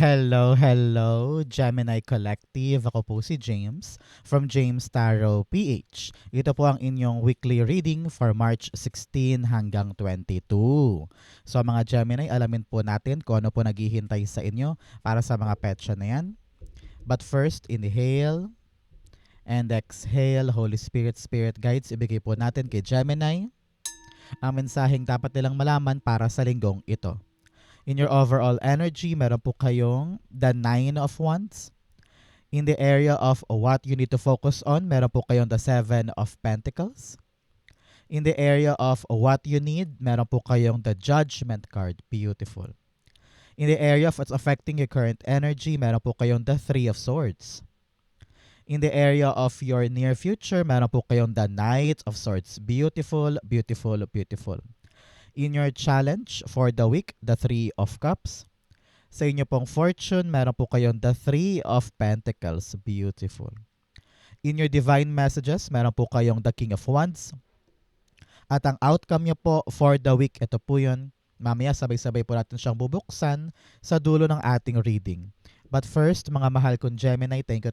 Hello, Gemini Collective. Ako po si James from James Tarot PH. Ito po ang inyong weekly reading for March 16 hanggang 22. So mga Gemini, alamin po natin kung ano po naghihintay sa inyo para sa mga petsa na yan. But first, inhale and exhale. Holy Spirit, Spirit Guides, ibigay po natin kay Gemini ang mensaheng dapat nilang malaman para sa linggong ito. In your overall energy, meron po kayong the Nine of Wands. In the area of what you need to focus on, meron po kayong the Seven of Pentacles. In the area of what you need, meron po kayong the Judgment card. Beautiful. In the area of what's affecting your current energy, meron po kayong the Three of Swords. In the area of your near future, meron po kayong the Knight of Swords. Beautiful, beautiful, beautiful. In your challenge for the week, the Three of Cups. Sa inyo pong fortune, meron po kayong the Three of Pentacles. Beautiful. In your divine messages, meron po kayong the King of Wands. At ang outcome nyo po for the week, ito po yun. Mamaya sabay-sabay po natin siyang bubuksan sa dulo ng ating reading. But first, mga mahal kong Gemini, thank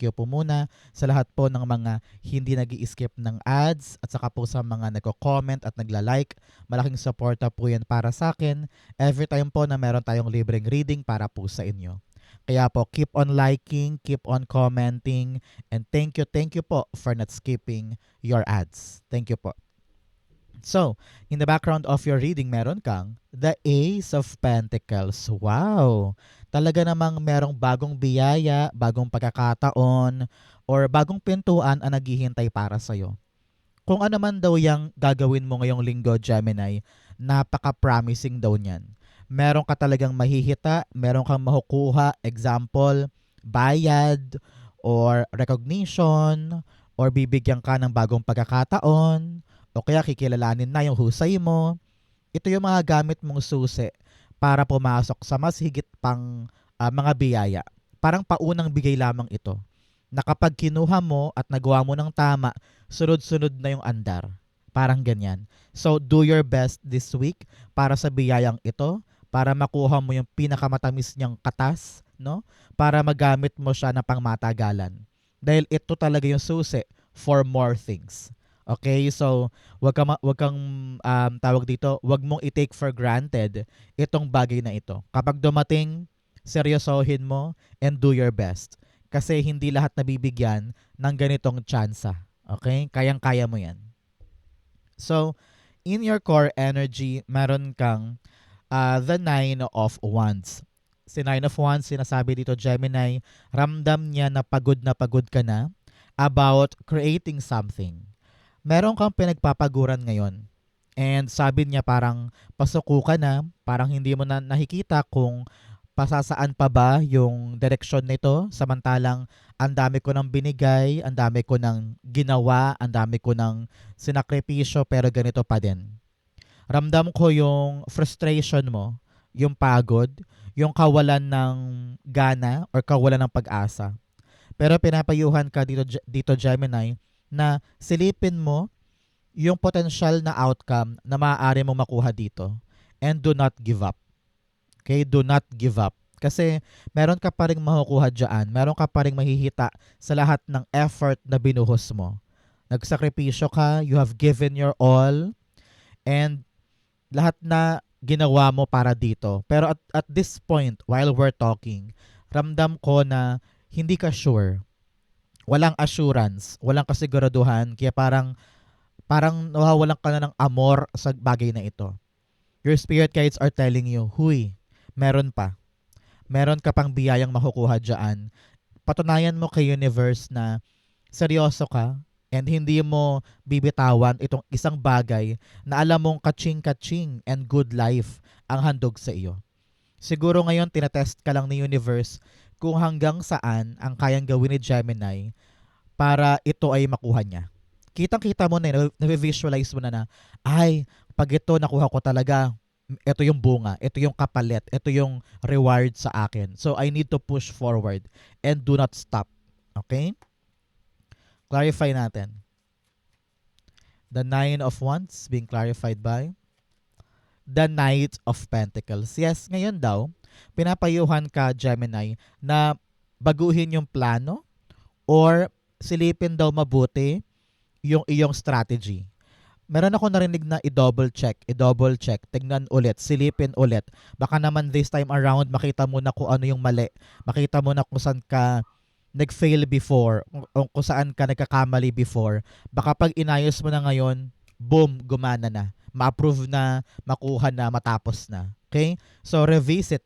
you po muna sa lahat po ng mga hindi nag-i-skip ng ads at saka po sa mga nagko-comment at nagla-like. Malaking suporta po yan para sa akin. Every time po na meron tayong libreng reading para po sa inyo. Kaya po, keep on liking, keep on commenting, and thank you po for not skipping your ads. Thank you po. So, in the background of your reading, meron kang the Ace of Pentacles. Wow! Talaga namang merong bagong biyaya, bagong pagkakataon, or bagong pintuan ang naghihintay para sa'yo. Kung ano man daw yung gagawin mo ngayong linggo, Gemini, napaka-promising daw niyan. Meron ka talagang mahihita, meron kang makukuha, example, bayad, or recognition, or bibigyan ka ng bagong pagkakataon, o kaya kikilalanin na yung husay mo. Ito yung mga gamit mong susi para pumasok sa mas higit pang mga biyaya. Parang paunang bigay lamang ito. Na kapag kinuha mo at nagawa mo ng tama, sunod-sunod na yung andar. Parang ganyan. So, do your best this week para sa biyayang ito, para makuha mo yung pinakamatamis niyang katas, no? Para magamit mo siya na pangmatagalan. Dahil ito talaga yung susi for more things. Okay, so wag kang tawag dito, wag mong i-take for granted itong bagay na ito. Kapag dumating, seryosohin mo and do your best. Kasi hindi lahat nabibigyan ng ganitong tsansa. Okay? Kayang-kaya mo yan. So, in your core energy, meron kang the Nine of Wands. Si Nine of Wands, sinasabi dito Gemini, ramdam niya na pagod ka na about creating something. Meron kang pinagpapaguran ngayon. And sabi niya parang pasuko ka na, parang hindi mo na nakikita kung pasasaan pa ba yung direksyon nito. Samantalang ang dami ko nang binigay, ang dami ko nang ginawa, ang dami ko nang sinakripisyo pero ganito pa din. Ramdam ko yung frustration mo, yung pagod, yung kawalan ng gana or kawalan ng pag-asa. Pero pinapayuhan ka dito Gemini, na silipin mo yung potential na outcome na maaari mong makuha dito. And do not give up. Okay? Do not give up. Kasi meron ka pa rin makukuha dyan. Meron ka pa rin mahihita sa lahat ng effort na binuhos mo. Nagsakripisyo ka, you have given your all, and lahat na ginawa mo para dito. Pero at this point, while we're talking, ramdam ko na hindi ka sure. Walang assurance, walang kasiguraduhan, kaya parang nawawalan ka na ng amor sa bagay na ito. Your spirit guides are telling you, huy, meron pa. Meron ka pang biyayang makukuha dyan. Patunayan mo kay universe na seryoso ka and hindi mo bibitawan itong isang bagay na alam mong kaching-kaching and good life ang handog sa iyo. Siguro ngayon tinatest ka lang ni universe kung hanggang saan ang kayang gawin ni Gemini para ito ay makuha niya. Kitang-kita mo na, na-visualize mo na ay, pag ito nakuha ko talaga, ito yung bunga, ito yung kapalit, ito yung reward sa akin. So, I need to push forward and do not stop. Okay? Clarify natin. The Nine of Wands being clarified by the Knight of Pentacles. Yes, ngayon daw, pinapayuhan ka, Gemini, na baguhin yung plano or silipin daw mabuti yung iyong strategy. Meron ako narinig na i-double check, tignan ulit, silipin ulit. Baka naman this time around, makita mo na kung ano yung mali. Makita mo na kung saan ka nag-fail before, kung saan ka nagkakamali before. Baka pag inayos mo na ngayon, boom, gumana na. Ma-approve na, makuha na, matapos na. Okay? So revisit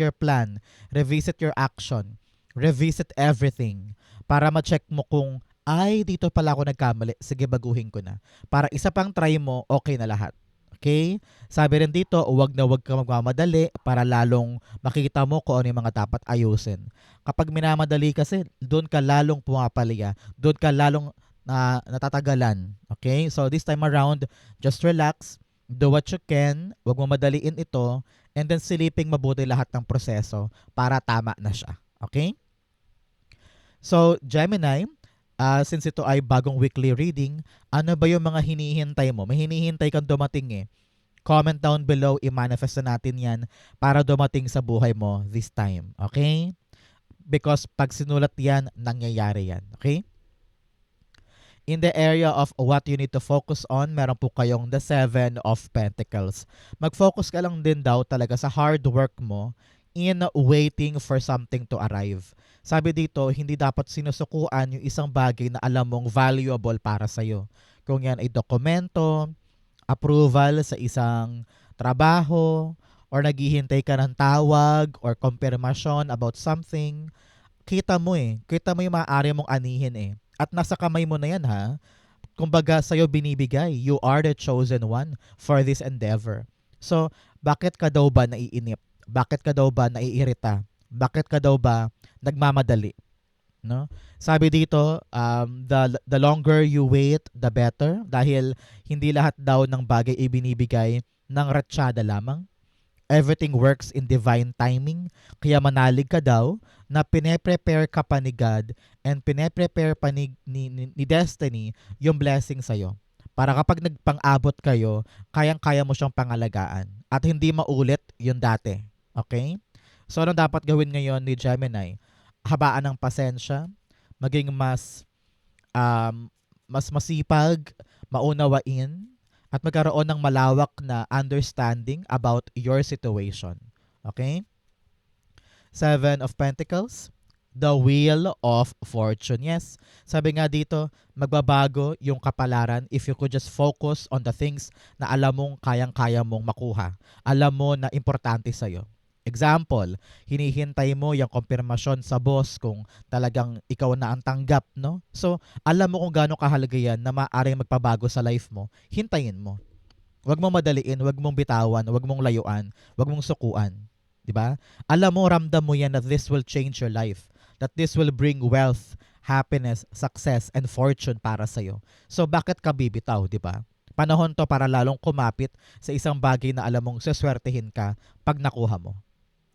your plan, revisit your action, revisit everything para ma-check mo kung ay, dito pala ako nagkamali. Sige, baguhin ko na. Para isa pang try mo, okay na lahat. Okay? Sabi rin dito, huwag ka magmamadali para lalong makita mo kung ano yung mga dapat ayusin. Kapag minamadali kasi, doon ka lalong pumapalya. Doon ka lalong natatagalan. Okay? So this time around, just relax. Do what you can. Huwag mo madaliin ito. And then siliping mabuti lahat ng proseso para tama na siya. Okay? So, Gemini, since ito ay bagong weekly reading, ano ba yung mga hinihintay mo? May hinihintay kang dumating eh. Comment down below, i-manifest na natin yan para dumating sa buhay mo this time. Okay? Because pag sinulat yan, nangyayari yan. Okay? In the area of what you need to focus on, meron po kayong the 7 of Pentacles. Mag-focus ka lang din daw talaga sa hard work mo in waiting for something to arrive. Sabi dito, hindi dapat sinusukuan yung isang bagay na alam mong valuable para sa'yo. Kung yan ay dokumento, approval sa isang trabaho, or naghihintay ka ng tawag or confirmation about something, kita mo yung maaari mong anihin eh. At nasa kamay mo na yan ha. Kumbaga sa'yo binibigay, you are the chosen one for this endeavor. So, bakit ka daw ba naiinip? Bakit ka daw ba naiirita? Bakit ka daw ba nagmamadali? No? Sabi dito, the longer you wait, the better. Dahil hindi lahat daw ng bagay ibinibigay ng ratsyada lamang. Everything works in divine timing. Kaya manalig ka daw na pine-prepare ka pa ni God and pine-prepare pa ni Destiny yung blessing sa'yo. Para kapag nagpang-abot kayo, kayang-kaya mo siyang pangalagaan. At hindi maulit yung dati. Okay? So, ano dapat gawin ngayon ni Gemini? Habaan ng pasensya, maging mas masipag, maunawain, at magkaroon ng malawak na understanding about your situation. Okay? 7 of Pentacles, the Wheel of Fortune. Yes, sabi nga dito, magbabago yung kapalaran if you could just focus on the things na alam mong kayang-kaya mong makuha. Alam mo na importante sa'yo. Example, hinihintay mo yung konfirmasyon sa boss kung talagang ikaw na ang tanggap, no? So, alam mo kung gaano kahalaga yan na maaaring magpabago sa life mo, hintayin mo. Huwag mong madaliin, huwag mong bitawan, huwag mong layuan, huwag mong sukuan. Diba? Alam mo, ramdam mo yan that this will change your life. That this will bring wealth, happiness, success, and fortune para sa'yo. So, bakit ka bibitaw, diba? Panahon to para lalong kumapit sa isang bagay na alam mong saswertehin ka pag nakuha mo.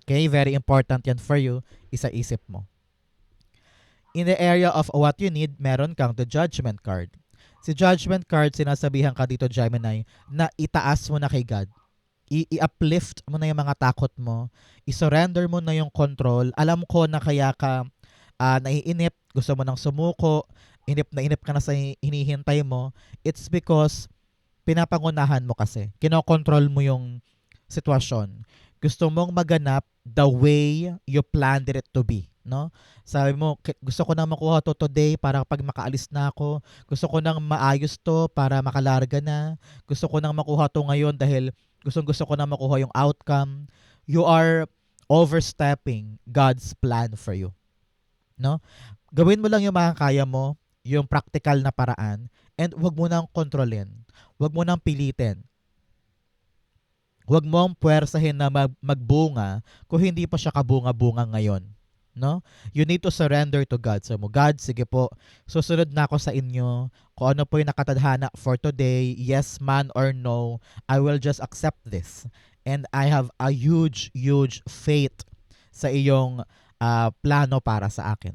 Okay, very important yan for you. Isa-isip mo. In the area of what you need, meron kang the Judgment card. Si Judgment card, sinasabihan ka dito, Gemini, na itaas mo na kay God. I-uplift mo na yung mga takot mo. I-surrender mo na yung control. Alam ko na kaya ka naiinip, gusto mo nang sumuko, inip na inip ka na sa hinihintay mo. It's because pinapangunahan mo kasi. Kinokontrol mo yung sitwasyon. Gusto mong maganap the way you planned it to be, no? Sabi mo, gusto ko nang makuha to today para pag makaalis na ako. Gusto ko nang maayos to para makalarga na. Gusto ko nang makuha to ngayon dahil gusto ko nang makuha yung outcome. You are overstepping God's plan for you, no? Gawin mo lang yung makakaya mo, yung practical na paraan, and wag mo nang kontrolin. Wag mo nang pilitin. Huwag mong puwersahin na magbunga kung hindi pa siya kabunga-bunga ngayon. No? You need to surrender to God. So, God, sige po, susunod na ako sa inyo. Kung ano po yung nakatadhana for today, yes man or no, I will just accept this. And I have a huge, huge faith sa iyong plano para sa akin.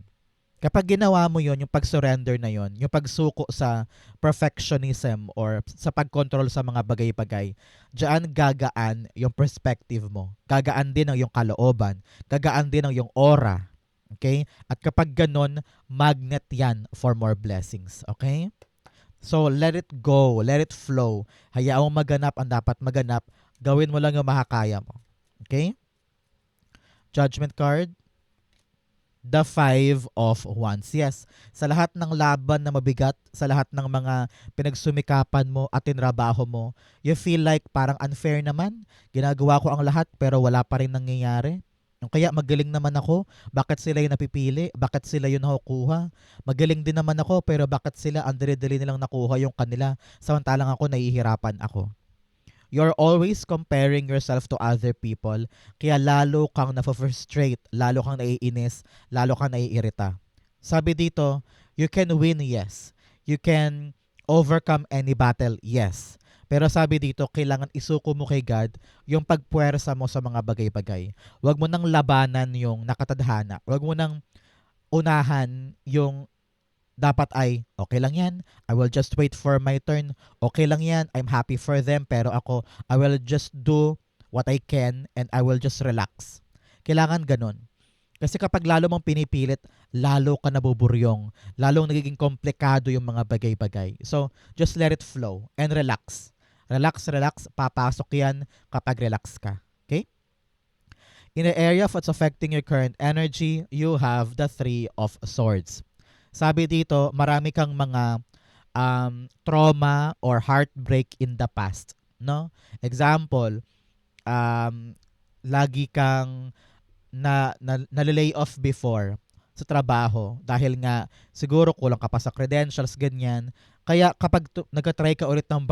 Kapag ginawa mo yon, yung pag-surrender na yon, yung pagsuko sa perfectionism or sa pag-control sa mga bagay-bagay, diyan gagaan yung perspective mo. Gagaan din ang yung kalooban. Gagaan din ang yung aura. Okay? At kapag ganon, magnet yan for more blessings. Okay? So, let it go. Let it flow. Hayaan mo maganap ang dapat maganap. Gawin mo lang yung makakaya mo. Okay? Judgment card. The Five of Wands. Yes, sa lahat ng laban na mabigat, sa lahat ng mga pinagsumikapan mo at tinrabaho mo, you feel like parang unfair naman. Ginagawa ko ang lahat pero wala pa rin nangyayari. Kaya magaling naman ako, bakit sila yung napipili? Bakit sila yung nakukuha? Magaling din naman ako pero bakit sila ang dali-dali nilang nakuha yung kanila samantalang ako nahihirapan ako? You're always comparing yourself to other people, kaya lalo kang na-frustrate, lalo kang naiinis, lalo kang naiirita. Sabi dito, you can win, yes. You can overcome any battle, yes. Pero sabi dito, kailangan isuko mo kay God yung pagpuwersa mo sa mga bagay-bagay. Huwag mo nang labanan yung nakatadhana. Huwag mo nang unahan yung dapat ay okay lang yan. I will just wait for my turn. Okay lang yan. I'm happy for them. Pero ako, I will just do what I can and I will just relax. Kailangan ganun. Kasi kapag lalo mong pinipilit, lalo ka nabuburyong. Lalong nagiging komplikado yung mga bagay-bagay. So, just let it flow and relax. Relax, relax. Papasok yan kapag relax ka. Okay? In the area of what's affecting your current energy, you have the Three of Swords. Sabi dito, marami kang mga trauma or heartbreak in the past, no? Example, um, lagi kang nalilay off before sa trabaho dahil nga siguro kulang ka pa sa credentials, ganyan. Kaya kapag nag-try ka ulit ng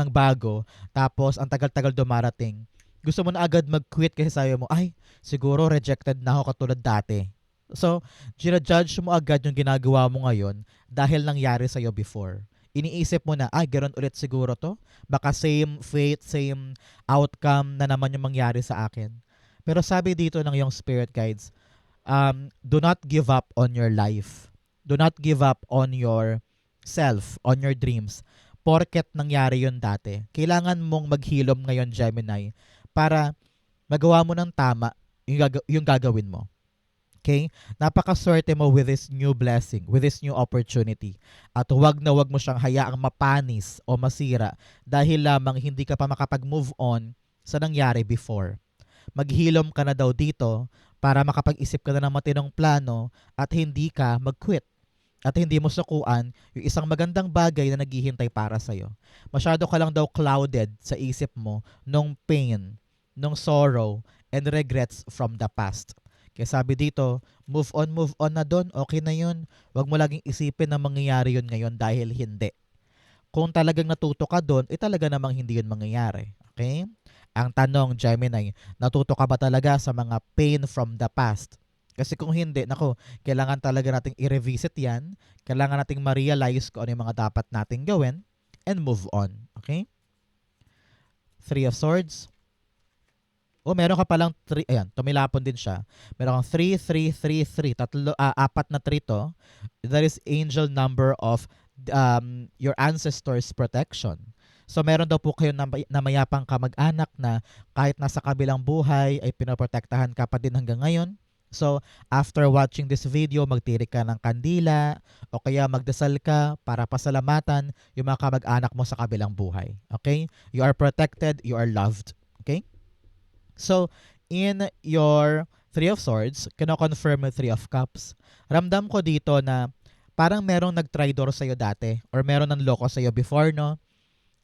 bago, tapos ang tagal-tagal dumarating, gusto mo na agad mag-quit kasi sabi mo, ay, siguro rejected na ako katulad dati. So, ginajudge mo agad yung ginagawa mo ngayon dahil nangyari sa'yo before. Iniisip mo na, ganoon ulit siguro to. Baka same fate, same outcome na naman yung mangyari sa akin. Pero sabi dito ng yung spirit guides, do not give up on your life. Do not give up on your self, on your dreams. Porket nangyari yun dati. Kailangan mong maghilom ngayon, Gemini, para magawa mo ng tama yung gagawin mo. Okay? Napakaswerte mo with this new blessing, with this new opportunity. At huwag na huwag mo siyang hayaang mapanis o masira dahil lamang hindi ka pa makapag-move on sa nangyari before. Maghilom ka na daw dito para makapag-isip ka na ng matinong plano at hindi ka mag-quit. At hindi mo sukuan yung isang magandang bagay na naghihintay para sa'yo. Masyado ka lang daw clouded sa isip mo nung pain, nung sorrow, and regrets from the past. Kaya sabi dito, move on na doon, okay na yun. Huwag mo laging isipin na mangyayari yun ngayon dahil hindi. Kung talagang natuto ka doon, talaga namang hindi yun mangyayari. Okay? Ang tanong, Gemini, natuto ka ba talaga sa mga pain from the past? Kasi kung hindi, nako, kailangan talaga nating i-revisit yan. Kailangan nating ma-realize kung ano yung mga dapat nating gawin and move on. Okay? Three of Swords. Meron ka palang 3. Ayan, tumilapon din siya. Meron kang 3, 3, 3, 3. Apat na 3 to. That is angel number of your ancestors' protection. So meron daw po kayo na mayapang kamag-anak na kahit nasa kabilang buhay ay pinoprotektahan ka pa din hanggang ngayon. So after watching this video, magtirik ka ng kandila o kaya magdasal ka para pasalamatan yung mga kamag-anak mo sa kabilang buhay. Okay? You are protected, you are loved. Okay? So, in your Three of Swords, kino-confirm yung Three of Cups. Ramdam ko dito na parang merong nag-tridor sa'yo dati or meron ng loko sa'yo before, no?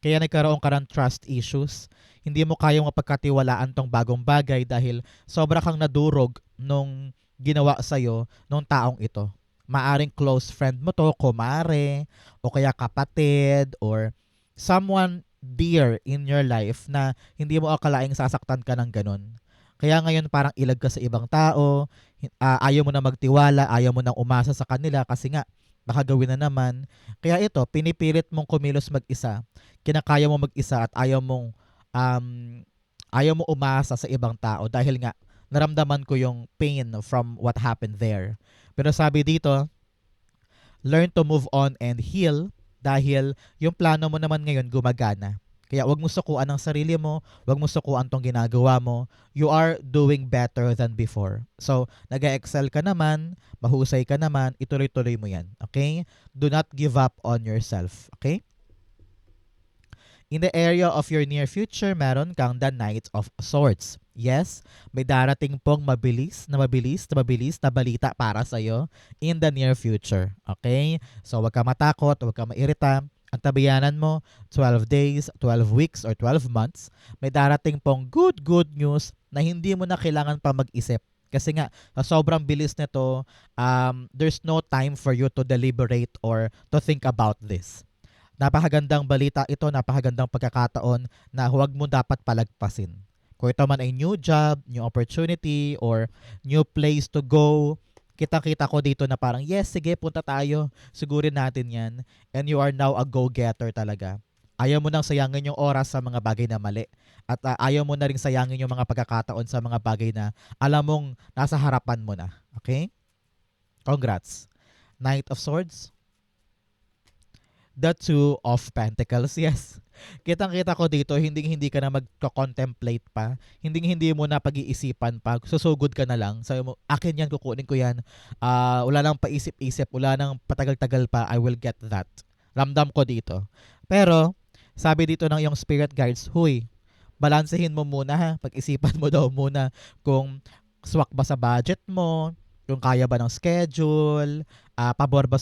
Kaya nagkaroon ka ng trust issues. Hindi mo kayang mapagkatiwalaan tong bagong bagay dahil sobra kang nadurog nung ginawa sa'yo nung taong ito. Maaring close friend mo to, kumare, o kaya kapatid, or someone dear in your life na hindi mo akalaing sasaktan ka ng ganun. Kaya ngayon parang ilag ka sa ibang tao, ayaw mo na magtiwala, ayaw mo na umasa sa kanila kasi nga baka gawin na naman. Kaya ito, pinipilit mong kumilos mag-isa, kinakaya mo mag-isa at ayaw mo umasa sa ibang tao dahil nga naramdaman ko yung pain from what happened there. Pero sabi dito, Learn to move on and heal dahil yung plano mo naman ngayon gumagana. Kaya wag mo sukuan ang sarili mo, wag mo sukuan tong ginagawa mo. You are doing better than before. So, nag-excel ka naman, mahusay ka naman, ituloy-tuloy mo yan. Okay? Do not give up on yourself. Okay? In the area of your near future, meron kang the Knight of Swords. Yes, may darating pong mabilis na balita para sa'yo in the near future. Okay? So, wag ka matakot, wag ka mairita. Ang tabayanan mo, 12 days, 12 weeks, or 12 months, may darating pong good news na hindi mo na kailangan pa mag-isip. Kasi nga, sa sobrang bilis nito, there's no time for you to deliberate or to think about this. Napakagandang balita ito, napakagandang pagkakataon na huwag mo dapat palagpasin. Kung ito man ay new job, new opportunity, or new place to go, kita-kita ko dito na parang, yes, sige, punta tayo. Sigurin natin yan. And you are now a go-getter talaga. Ayaw mo nang sayangin yung oras sa mga bagay na mali. At ayaw mo na rin sayangin yung mga pagkakataon sa mga bagay na alam mong nasa harapan mo na. Okay? Congrats. Knight of Swords. The Two of Pentacles, yes. Kitang-kita ko dito, hindi ka na magko-contemplate pa. Hindi mo na pag-iisipan pa. Susugod ka na lang. Sabi mo, akin yan, kukunin ko yan. Wala nang paisip-isip, wala nang patagal-tagal pa, I will get that. Ramdam ko dito. Pero, sabi dito ng iyong spirit guides, huy, balansehin mo muna ha. Pag-isipan mo daw muna kung swak ba sa budget mo, kung kaya ba ng schedule, pabor ba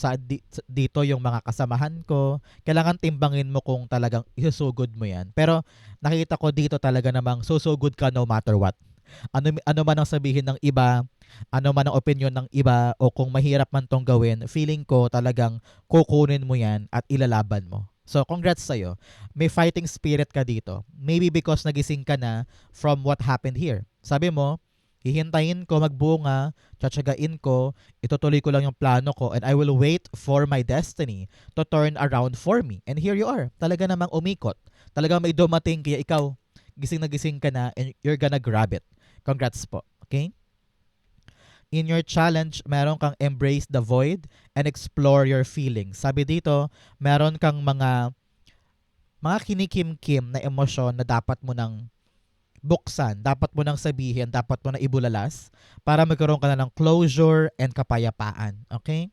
dito yung mga kasamahan ko. Kailangan timbangin mo kung talagang isusugod mo yan. Pero nakita ko dito talaga namang susugod ka no matter what. Ano man ang sabihin ng iba, ano man ang opinion ng iba, o kung mahirap man tong gawin, feeling ko talagang kukunin mo yan at ilalaban mo. So, congrats sa'yo. May fighting spirit ka dito. Maybe because nagising ka na from what happened here. Sabi mo, hihintayin ko magbunga, tsatsagain ko, itutuloy ko lang yung plano ko, and I will wait for my destiny to turn around for me. And here you are. Talaga namang umikot. Talaga may dumating, kaya ikaw, gising na gising ka na, and you're gonna grab it. Congrats po. Okay? In your challenge, meron kang embrace the void and explore your feelings. Sabi dito, meron kang mga kinikim-kim na emosyon na dapat mo nang buksan, dapat mo nang sabihin, dapat mo na ibulalas para magkaroon ka na ng closure and kapayapaan. Okay?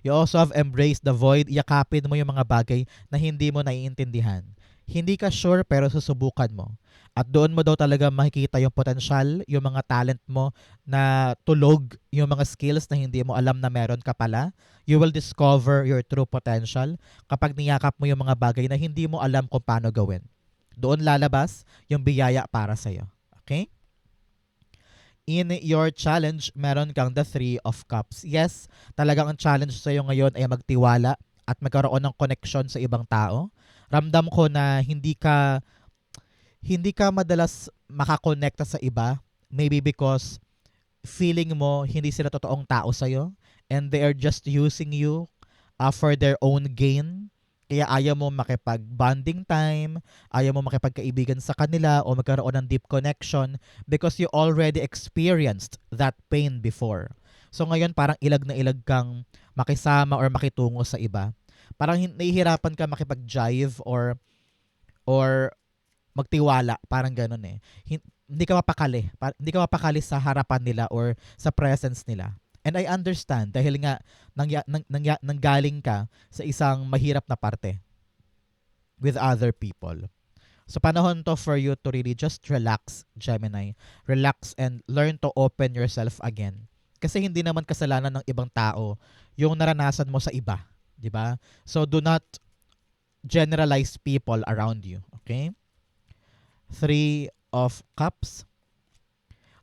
You also have embraced the void. Yakapin mo yung mga bagay na hindi mo naiintindihan. Hindi ka sure pero susubukan mo. At doon mo daw talaga makikita yung potential, yung mga talent mo na tulog, yung mga skills na hindi mo alam na meron ka pala. You will discover your true potential kapag niyakap mo yung mga bagay na hindi mo alam kung paano gawin. Doon lalabas yung biyaya para sa'yo. Okay? In your challenge, meron kang the Three of Cups. Yes, talagang ang challenge sa'yo ngayon ay magtiwala at magkaroon ng connection sa ibang tao. Ramdam ko na hindi ka madalas makakonekta sa iba. Maybe because feeling mo hindi sila totoong tao sa'yo and they are just using you for their own gain. Kaya ayaw mo makipag-bonding time, ayaw mo makipagkaibigan sa kanila o magkaroon ng deep connection because you already experienced that pain before. So ngayon parang ilag na ilag kang makisama or makitungo sa iba. Parang nahihirapan ka makipag-jive or magtiwala, parang ganun eh. Hindi ka mapakali sa harapan nila or sa presence nila. And I understand dahil nga nanggaling ka sa isang mahirap na parte with other people. So panahon to for you to really just relax, Gemini. Relax and learn to open yourself again. Kasi hindi naman kasalanan ng ibang tao yung naranasan mo sa iba, di ba? So do not generalize people around you, okay? Three of Cups.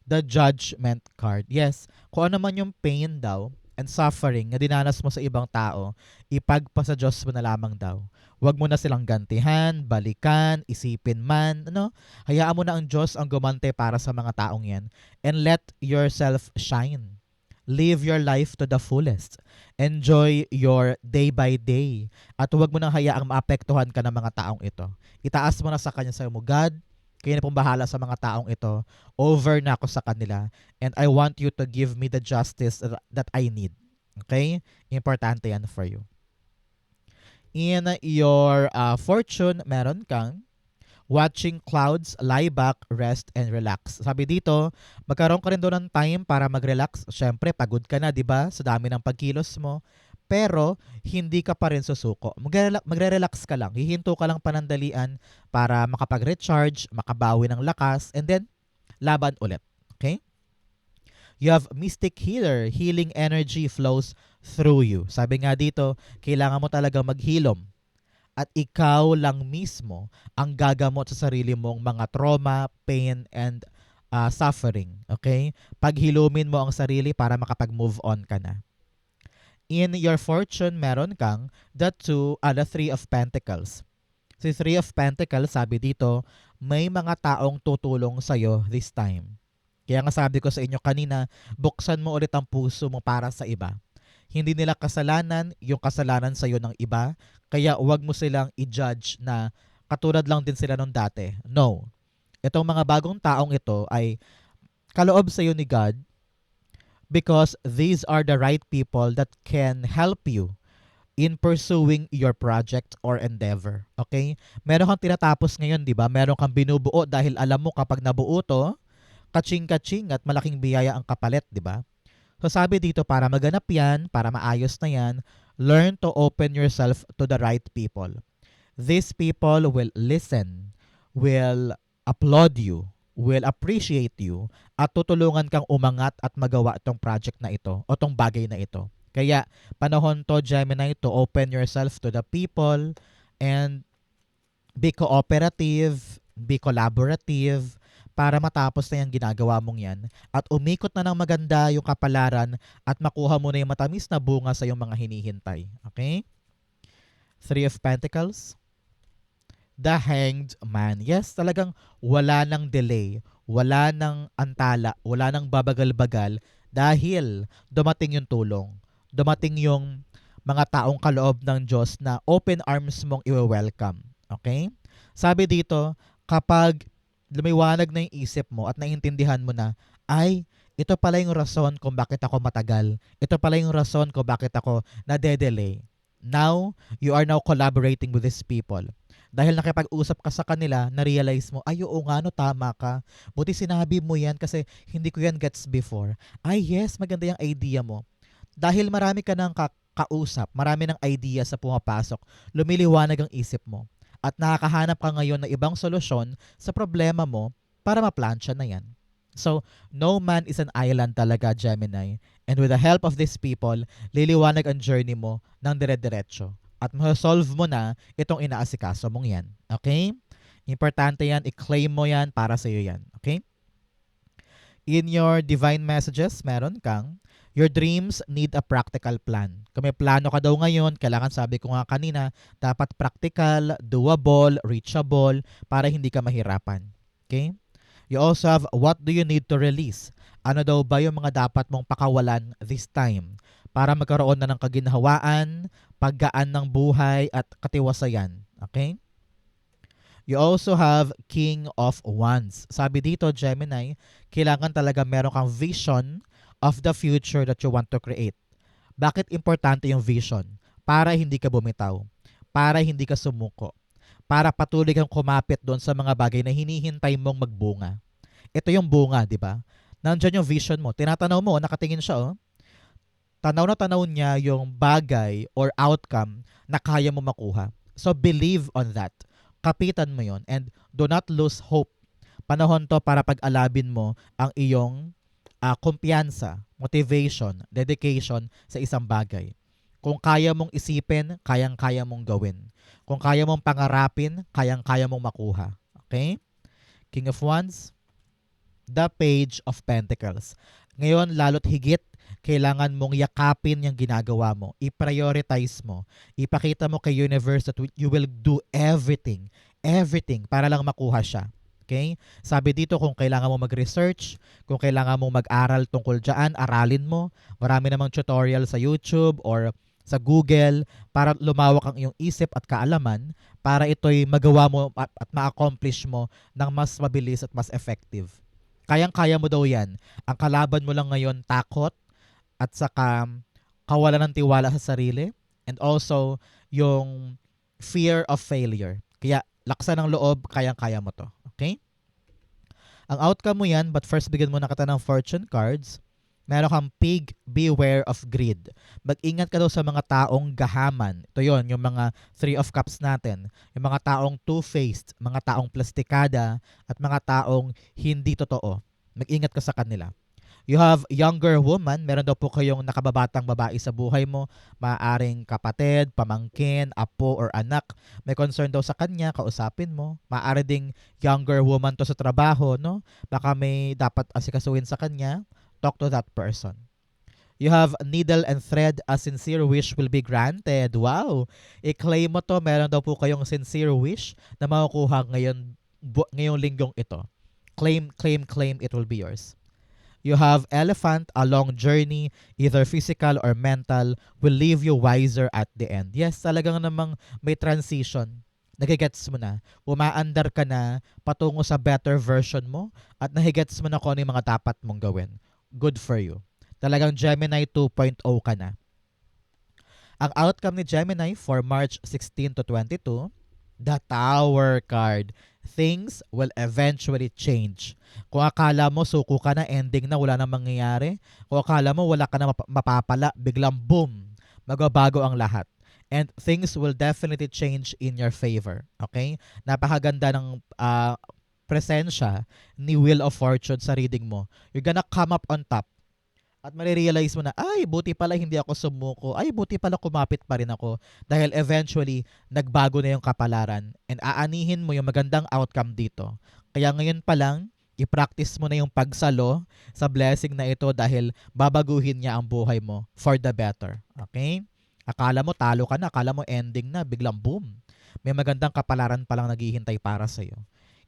The Judgment card. Yes, kung ano man yung pain daw and suffering na dinanas mo sa ibang tao, ipagpasa Diyos mo na lamang daw. Huwag mo na silang gantihan, balikan, isipin man, ano? Hayaan mo na ang Diyos ang gumante para sa mga taong yan. And let yourself shine. Live your life to the fullest. Enjoy your day by day. At huwag mo nang hayaang maapektuhan ka ng mga taong ito. Itaas mo na sa Kanya, sabi mo, God, kayo na pong bahala sa mga taong ito. Over na ako sa kanila. And I want you to give me the justice that I need. Okay? Importante yan for you. In your fortune, meron kang watching clouds, lie back, rest, and relax. Sabi dito, magkaroon ka rin doon ng time para mag-relax. Siyempre, pagod ka na, di ba? Sa dami ng pagkilos mo. Pero, hindi ka pa rin susuko. Magre-relax ka lang. Hihinto ka lang panandalian para makapag-recharge, makabawi ng lakas, and then, laban ulit. Okay? You have mystic healer. Healing energy flows through you. Sabi nga dito, kailangan mo talaga maghilom at ikaw lang mismo ang gagamot sa sarili mong mga trauma, pain, and suffering. Okay? Paghilumin mo ang sarili para makapag-move on ka na. In your fortune, meron kang the Three of Pentacles. Si Three of Pentacles, sabi dito, may mga taong tutulong sa'yo this time. Kaya nga sabi ko sa inyo kanina, buksan mo ulit ang puso mo para sa iba. Hindi nila kasalanan yung kasalanan sa'yo ng iba, kaya huwag mo silang i-judge na katulad lang din sila nung dati. No. Itong mga bagong taong ito ay kaloob sa'yo ni God because these are the right people that can help you in pursuing your project or endeavor. Okay? Meron kang tinatapos ngayon, di ba? Meron kang binubuo dahil alam mo kapag nabuo to, kaching-kaching at malaking biyaya ang kapalit, di ba? So sabi dito, para maganap yan, para maayos na yan, learn to open yourself to the right people. These people will listen, will applaud you, will appreciate you, at tutulungan kang umangat at magawa itong project na ito o itong bagay na ito. Kaya panahon to, Gemini, to open yourself to the people and be cooperative, be collaborative, para matapos na yung ginagawa mong yan at umikot na ng maganda yung kapalaran at makuha mo na yung matamis na bunga sa iyong mga hinihintay. Okay? Three of Pentacles. The Hanged Man. Yes, talagang wala nang delay, wala nang antala, wala nang babagal-bagal dahil dumating yung tulong. Dumating yung mga taong kaloob ng Diyos na open arms mong i-welcome. Okay? Sabi dito, kapag lumiwanag na yung isip mo at naiintindihan mo na, ay, ito pala yung rason kung bakit ako matagal. Ito pala yung rason kung bakit ako nade-delay. Now, you are now collaborating with these people. Dahil nakipag-usap ka sa kanila, na-realize mo, ay, oo nga, no, tama ka. Buti sinabi mo yan kasi hindi ko yan gets before. Ay, yes, maganda yung idea mo. Dahil marami ka ng kausap, marami ng idea sa pumapasok, lumiliwanag ang isip mo. At nakakahanap ka ngayon ng ibang solusyon sa problema mo para maplansya na yan. So, no man is an island talaga, Gemini. And with the help of these people, liliwanag ang journey mo ng dire-diretso. At ma-solve mo na itong inaasikaso mong yan. Okay? Importante yan, i-claim mo yan para sa iyo yan. Okay? In your divine messages, meron kang your dreams need a practical plan. Kung may plano ka daw ngayon, kailangan, sabi ko nga kanina, dapat practical, doable, reachable, para hindi ka mahirapan. Okay? You also have what do you need to release? Ano daw ba yung mga dapat mong pakawalan this time para magkaroon na ng kaginhawaan, paggaan ng buhay at katiwasayan. Okay? You also have King of Wands. Sabi dito, Gemini, kailangan talaga meron kang vision of the future that you want to create. Bakit importante yung vision? Para hindi ka bumitaw. Para hindi ka sumuko. Para patuloy kang kumapit doon sa mga bagay na hinihintay mong magbunga. Ito yung bunga, di ba? Nandiyan yung vision mo. Tinatanaw mo, nakatingin siya, oh. Tanaw na tanaw niya yung bagay or outcome na kaya mo makuha. So believe on that. Kapitan mo yon and do not lose hope. Panahon to para pag-alabin mo ang iyong kumpiyansa, motivation, dedication sa isang bagay. Kung kaya mong isipin, kayang-kaya mong gawin. Kung kaya mong pangarapin, kayang-kaya mong makuha. Okay? King of Wands, the Page of Pentacles. Ngayon, lalo't higit, kailangan mong yakapin yung ginagawa mo. I-prioritize mo. Ipakita mo kay universe that you will do everything para lang makuha siya. Okay? Sabi dito, kung kailangan mo mag-research, kung kailangan mo mag-aral tungkol dyan, aralin mo. Marami namang tutorial sa YouTube or sa Google para lumawak ang iyong isip at kaalaman para ito'y magawa mo at ma-accomplish mo ng mas mabilis at mas effective. Kayang-kaya mo daw yan. Ang kalaban mo lang ngayon, takot at saka kawalan ng tiwala sa sarili, and also yung fear of failure. Kaya laksan ng loob, kayang-kaya mo to. Okay? Ang outcome mo yan, but first bigyan mo na kita ng fortune cards. Meron kang pig, beware of greed. Mag-ingat ka daw sa mga taong gahaman. Ito yon, yung mga three of cups natin. Yung mga taong two-faced, mga taong plastikada, at mga taong hindi totoo. Mag-ingat ka sa kanila. You have younger woman, meron daw po kayong nakababatang babae sa buhay mo, maaaring kapatid, pamangkin, apo, or anak. May concern daw sa kanya, kausapin mo. Maaari ding younger woman to sa trabaho, no? Baka may dapat asikasuhin sa kanya, talk to that person. You have needle and thread, a sincere wish will be granted. Wow! I-claim mo to, meron daw po kayong sincere wish na makukuha ngayong linggong ito. Claim, claim, claim, it will be yours. You have elephant, a long journey, either physical or mental, will leave you wiser at the end. Yes, talagang namang may transition. Nagigets mo na. Umaandar ka na patungo sa better version mo at nahigets mo na kung ano yung mga dapat mong gawin. Good for you. Talagang Gemini 2.0 ka na. Ang outcome ni Gemini for March 16 to 22, the Tower card. Things will eventually change. Kung akala mo suko ka na, ending na, wala nang mangyayari. Kung akala mo wala ka na mapapala, biglang boom, magbabago ang lahat. And things will definitely change in your favor. Okay? Napakaganda ng presensya ni Wheel of Fortune sa reading mo. You're gonna come up on top. At marirealize mo na, ay, buti pala hindi ako sumuko. Ay, buti pala kumapit pa rin ako. Dahil eventually, nagbago na yung kapalaran. And aanihin mo yung magandang outcome dito. Kaya ngayon pa lang, i-practice mo na yung pagsalo sa blessing na ito dahil babaguhin niya ang buhay mo for the better. Okay? Akala mo talo ka na, akala mo ending na, biglang boom. May magandang kapalaran palang naghihintay para sa'yo.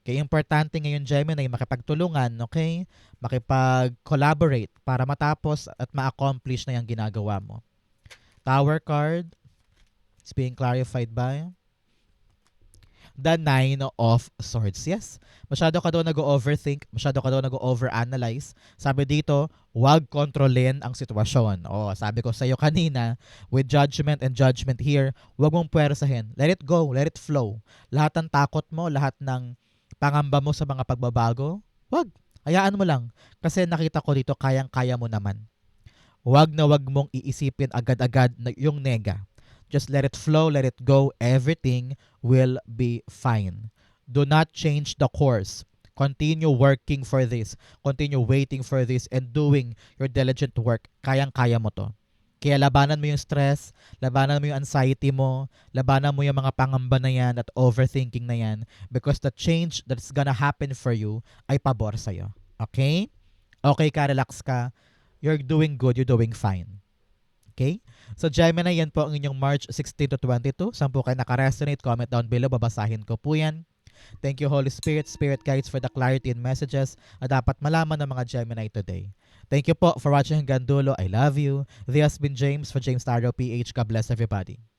Kaya importante ngayon, Gemini, makipagtulungan, okay? Makipag-collaborate para matapos at ma-accomplish na yung ginagawa mo. Tower card is being clarified by the Nine of Swords. Yes, masyado ka daw nag-overthink, masyado ka daw nag-overanalyze. Sabi dito, huwag kontrolin ang sitwasyon. Sabi ko sa iyo kanina, with judgment and judgment here, huwag mong puwersahin. Let it go, let it flow. Lahat ng takot mo, lahat ng pangamba mo sa mga pagbabago, wag. Hayaan mo lang. Kasi nakita ko dito, kayang-kaya mo naman. Wag na wag mong iisipin agad-agad na yung nega. Just let it flow, let it go. Everything will be fine. Do not change the course. Continue working for this. Continue waiting for this and doing your diligent work. Kayang-kaya mo to. Kaya labanan mo yung stress, labanan mo yung anxiety mo, labanan mo yung mga pangamba na yan at overthinking na yan because the change that's gonna happen for you ay pabor sa'yo. Okay? Okay ka, relax ka. You're doing good, you're doing fine. Okay? So Gemini, yan po ang inyong March 16 to 22. Saan po kayo nakaresonate? Comment down below, babasahin ko po yan. Thank you, Holy Spirit, Spirit Guides, for the clarity and messages na dapat malaman ng mga Gemini today. Thank you po for watching hanggang dulo. I love you. This has been James for James Tarot PH. God bless everybody.